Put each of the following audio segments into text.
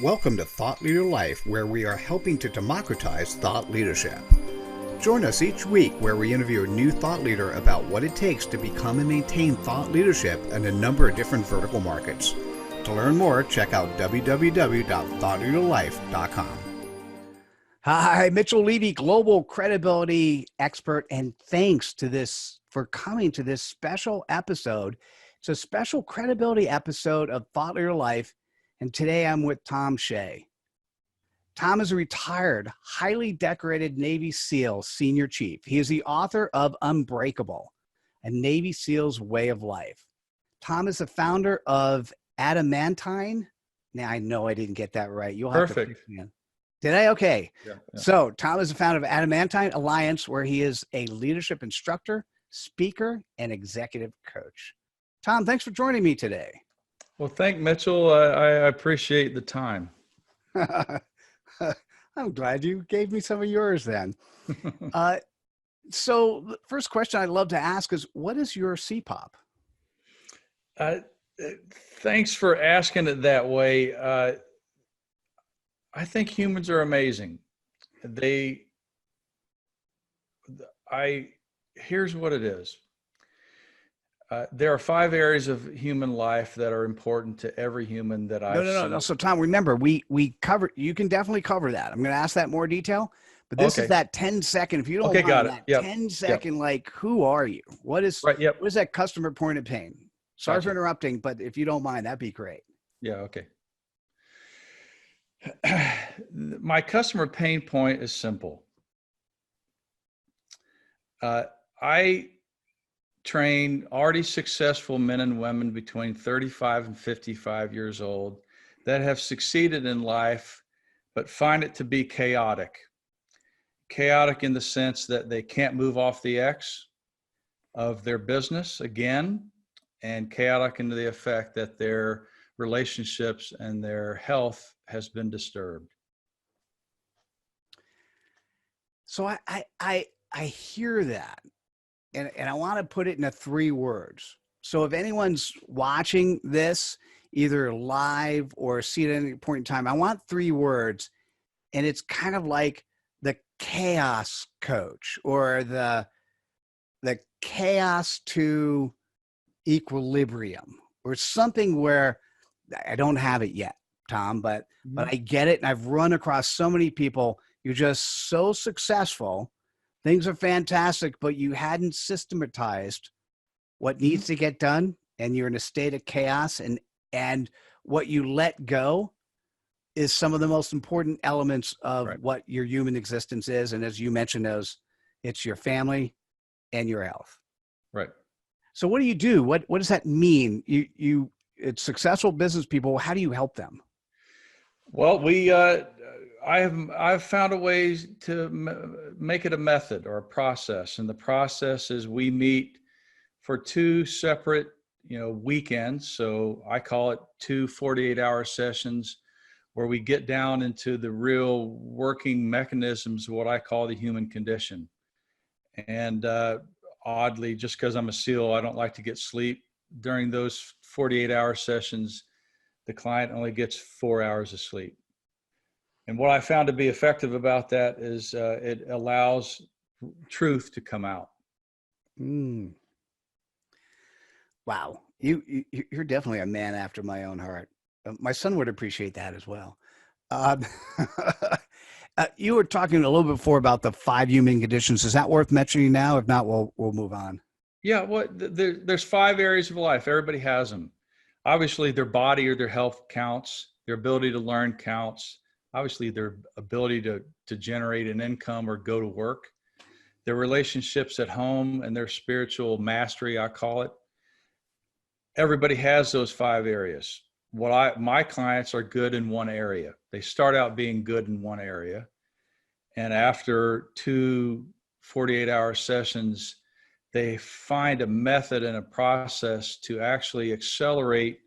Welcome to Thought Leader Life, where we are helping to democratize thought leadership. Join us each week where we interview a new thought leader about what it takes to become and maintain thought leadership in a number of different vertical markets. To learn more, check out www.thoughtleaderlife.com. Hi, Mitchell Levy, global credibility expert, and thanks for coming to this special episode. It's a special credibility episode of Thought Leader Life, and today I'm with Thom Shea. Thom is a retired, highly decorated Navy SEAL senior chief. He is the author of Unbreakable, a Navy SEAL's way of life. Thom is the founder of Adamantine. Now, I know I didn't get that right. You'll have Perfect. to fix me in. Did I? Okay. Yeah. So Thom is the founder of Adamantine Alliance, where he is a leadership instructor, speaker, and executive coach. Thom, thanks for joining me today. Well, thank Mitchell. I appreciate the time. I'm glad you gave me some of yours then. So the first question I'd love to ask is, what is your CPOP? Thanks for asking it that way. I think humans are amazing. Here's what it is. There are 5 areas of human life that are important to every human that I've seen. No. So Thom, remember, we cover, you can definitely cover that. I'm going to ask that in more detail, but this is that 10-second, if you don't mind, got it. that 10-second, like, who are you? What is that customer point of pain? Sorry for interrupting, but if you don't mind, that'd be great. Yeah. Okay. My customer pain point is simple. I train already successful men and women between 35 and 55 years old that have succeeded in life, but find it to be chaotic. Chaotic in the sense that they can't move off the X of their business again, and chaotic in the effect that their relationships and their health has been disturbed. So I hear that, and I want to put it into 3 words. So if anyone's watching this, either live or see it at any point in time, I want 3 words, and it's kind of like the chaos coach or the chaos to equilibrium or something, where I don't have it yet, Thom, but I get it. And I've run across so many people. You're just so successful. Things are fantastic, but you hadn't systematized what needs to get done. And you're in a state of chaos, and what you let go is some of the most important elements of what your human existence is. And as you mentioned, it's your family and your health. Right. So what do you do? What does that mean? It's successful business people. How do you help them? Well, I've found a way to make it a method or a process. And the process is we meet for 2 separate, weekends. So I call it 2 48-hour sessions where we get down into the real working mechanisms of what I call the human condition. And oddly, just because I'm a SEAL, I don't like to get sleep. During those 48-hour sessions, the client only gets 4 hours of sleep. And what I found to be effective about that is it allows truth to come out. Wow. You're definitely a man after my own heart. My son would appreciate that as well. You were talking a little bit before about the 5 human conditions. Is that worth mentioning now? If not, we'll move on. Yeah, well, there's 5 areas of life. Everybody has them. Obviously, their body or their health counts. Their ability to learn counts. Obviously, their ability to generate an income or go to work. Their relationships at home and their spiritual mastery, I call it. Everybody has those 5 areas. My clients are good in one area. They start out being good in one area. And after 2 48-hour sessions, they find a method and a process to actually accelerate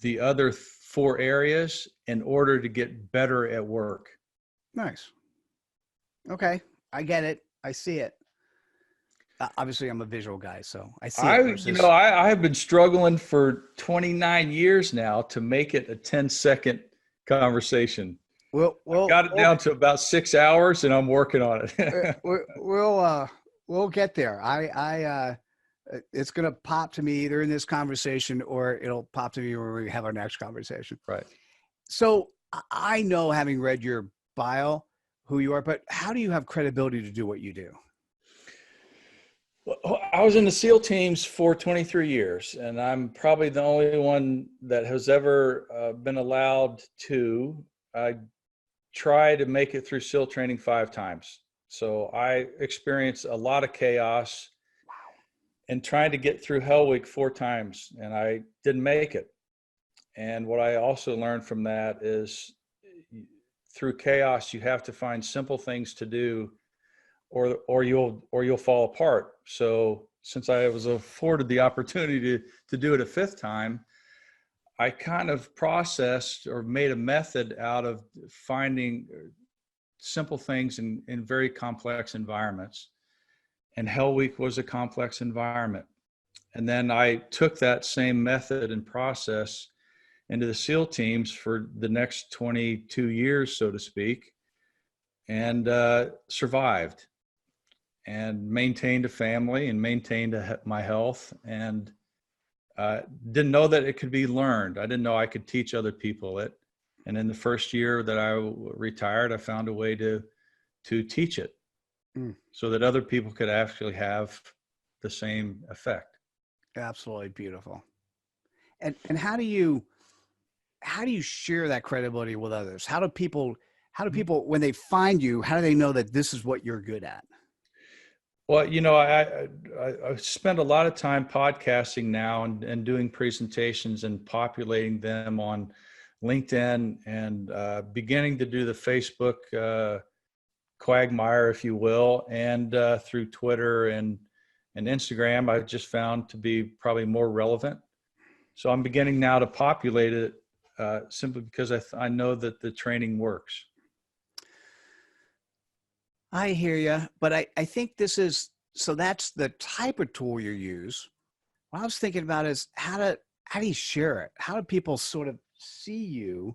the other 4 areas in order to get better at work. Nice. Okay. I get it. I see it. Obviously, I'm a visual guy, so I see it. I have been struggling for 29 years now to make it a 10-second conversation. We'll I've got it down to about 6 hours, and I'm working on it. we'll get there. It's going to pop to me either in this conversation or it'll pop to me when we have our next conversation. Right. So I know, having read your bio, who you are, but how do you have credibility to do what you do? Well, I was in the SEAL teams for 23 years, and I'm probably the only one that has ever been allowed to try to make it through SEAL training 5 times. So I experienced a lot of chaos and trying to get through Hell Week 4 times, and I didn't make it. And what I also learned from that is through chaos, you have to find simple things to do, or you'll fall apart. So since I was afforded the opportunity to do it a 5th time, I kind of processed or made a method out of finding simple things in very complex environments. And Hell Week was a complex environment. And then I took that same method and process into the SEAL teams for the next 22 years, so to speak, and survived and maintained a family and maintained my health, and didn't know that it could be learned. I didn't know I could teach other people it. And in the first year that I retired, I found a way to teach it so that other people could actually have the same effect. Absolutely beautiful. And how do you share that credibility with others? How do people, when they find you, how do they know that this is what you're good at? Well, I spend a lot of time podcasting now and doing presentations and populating them on LinkedIn, and beginning to do the Facebook quagmire, if you will, and through Twitter and Instagram, I just found to be probably more relevant. So I'm beginning now to populate it simply because I know that the training works. I hear you, but I think that's the type of tool you use. What I was thinking about is how do you share it? How do people sort of see you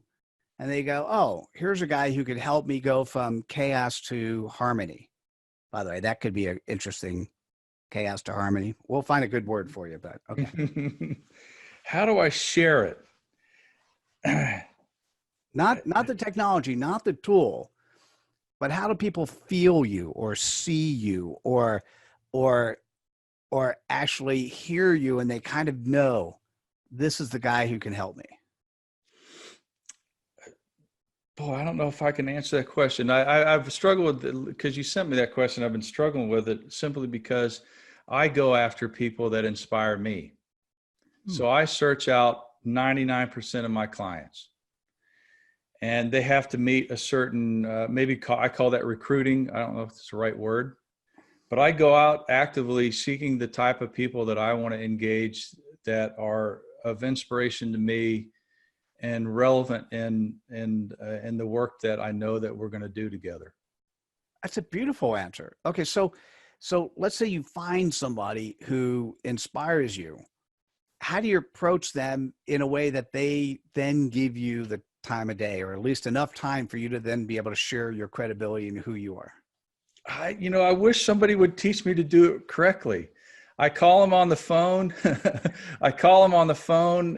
and they go, oh, here's a guy who could help me go from chaos to harmony. By the way, that could be an interesting, chaos to harmony. We'll find a good word for you, but okay. How do I share it? Not the technology, not the tool, but how do people feel you or see you or actually hear you, and they kind of know this is the guy who can help me? Boy, I don't know if I can answer that question. I've struggled with it because you sent me that question. I've been struggling with it simply because I go after people that inspire me. So I search out 99% of my clients, and they have to meet a certain, I call that recruiting. I don't know if it's the right word, but I go out actively seeking the type of people that I want to engage that are of inspiration to me and relevant in the work that I know that we're going to do together. That's a beautiful answer. Okay. So let's say you find somebody who inspires you. How do you approach them in a way that they then give you the time of day, or at least enough time for you to then be able to share your credibility and who you are? I wish somebody would teach me to do it correctly. I call them on the phone.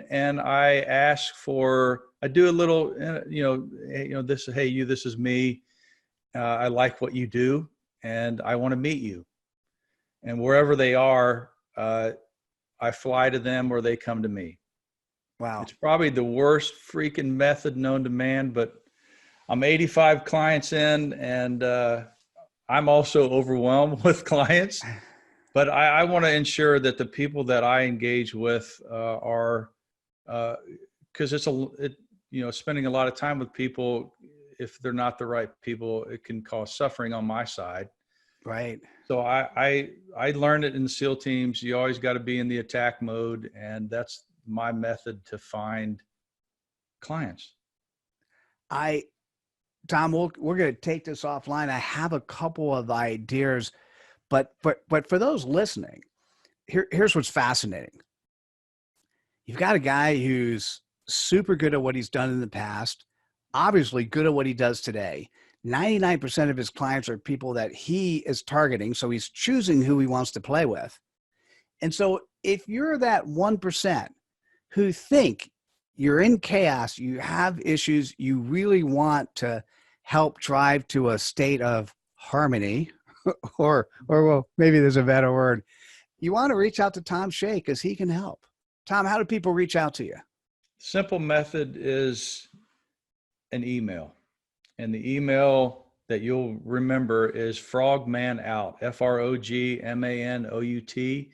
And I ask I do a little, this is me. I like what you do and I want to meet you. And wherever they are, I fly to them or they come to me. Wow. It's probably the worst freaking method known to man, but I'm 85 clients in, and I'm also overwhelmed with clients. But I want to ensure that the people that I engage with are, because spending a lot of time with people, if they're not the right people, it can cause suffering on my side. Right. So I learned it in the SEAL teams. You always got to be in the attack mode, and that's my method to find clients. Thom, we're going to take this offline. I have a couple of ideas, but for those listening, here's what's fascinating. You've got a guy who's super good at what he's done in the past, obviously good at what he does today. 99% of his clients are people that he is targeting. So he's choosing who he wants to play with. And so if you're that 1% who think you're in chaos, you have issues, you really want to help drive to a state of harmony, or well, maybe there's a better word. You want to reach out to Thom Shea because he can help. Thom, how do people reach out to you? Simple method is an email. And the email that you'll remember is frogmanout, FROGMANOUT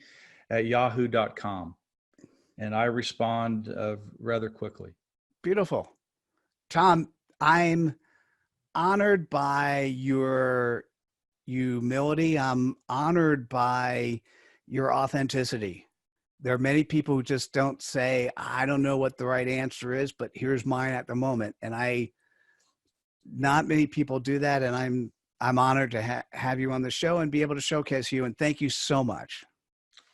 @yahoo.com. And I respond rather quickly. Beautiful. Thom, I'm honored by your humility. I'm honored by your authenticity. There are many people who just don't say, I don't know what the right answer is, but here's mine at the moment. And not many people do that. And I'm honored to have you on the show and be able to showcase you. And thank you so much.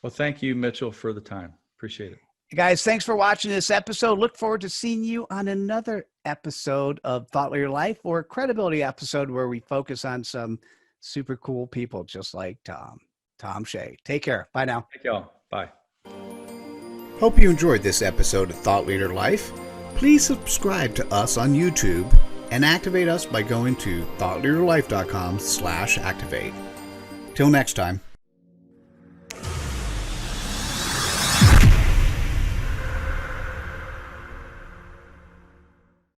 Well, thank you, Mitchell, for the time. Appreciate it. Guys, thanks for watching this episode. Look forward to seeing you on another episode of Thought Leader Life, or a credibility episode where we focus on some super cool people just like Thom Shea. Take care. Bye now. Thank y'all. Bye. Hope you enjoyed this episode of Thought Leader Life. Please subscribe to us on YouTube and activate us by going to thoughtleaderlife.com/activate. Till next time.